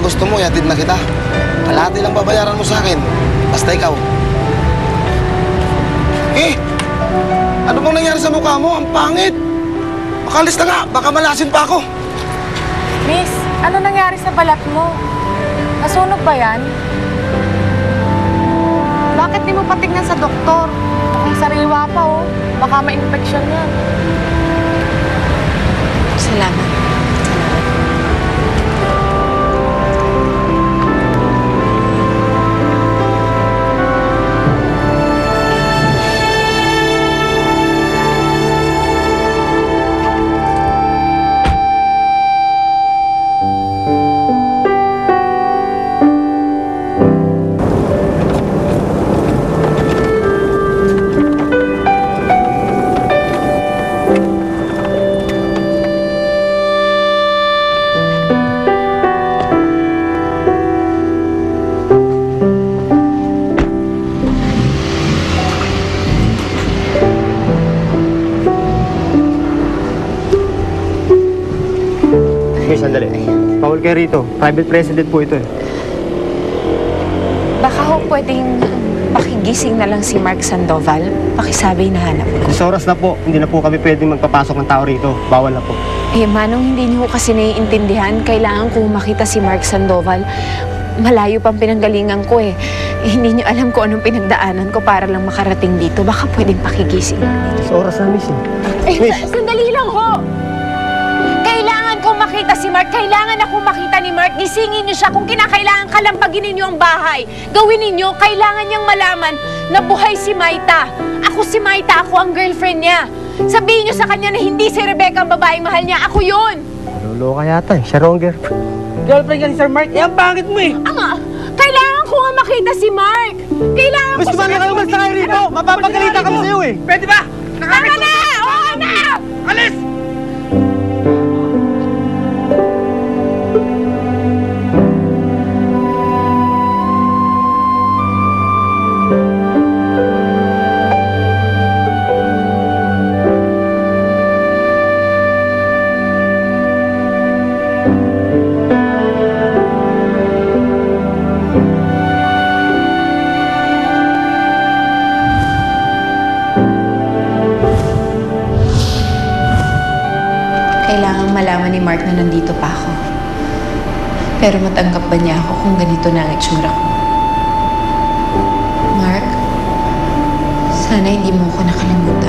gusto mo, yatid na kita. Kalahati lang babayaran mo sa akin. Basta ikaw. Eh, ano bang nangyari sa mukha mo? Ang pangit. Makalis na nga, baka malasin pa ako. Miss, ano nangyari sa balat mo? Nasunog ba yan? Bakit di mo patignan sa doktor? Mukhang sariwa pa, oh. Baka ma-infection yan. Salamat. Sandali. Bawal kayo rito. Private resident po ito eh. Baka ho pwedeng pakigising na lang si Mark Sandoval. Pakisabi nahanap ko. Sa oras na po, hindi na po kami pwedeng magpapasok ng tao rito. Bawal na po. Eh, Manong, hindi niyo kasi naiintindihan. Kailangan kong makita si Mark Sandoval. Malayo pang pinanggalingan ko eh. Hindi niyo alam kung anong pinagdaanan ko para lang makarating dito. Baka pwedeng pakigising. Sa oras na, miss eh. Eh, sandali lang ho! Kailangan kong makita si Mark. Kailangan akong makita ni Mark. Gisingin niyo siya. Kung kinakailangan kalampagin ninyo ang bahay, gawin ninyo. Kailangan niyang malaman na buhay si Maita. Ako si Maita. Ako ang girlfriend niya. Sabihin niyo sa kanya na hindi si Rebecca ang babaeng mahal niya. Ako yun! Naloloka yata eh. Siya raw ang girlfriend. Girlfriend ka ni Sir Mark. Eh, ang pangit mo eh. Ama, kailangan ko nga makita si Mark. Kailangan Mas ko kumana kayo mas kayo rito. Mapapagalitan kami sa'yo eh. Pwede ba? Tama na! Oo na! Alis! Kailangan malaman ni Mark na nandito pa ako. Pero matanggap ba niya ako kung ganito na ang itsura ko? Mark, sana hindi mo ako nakalimutan.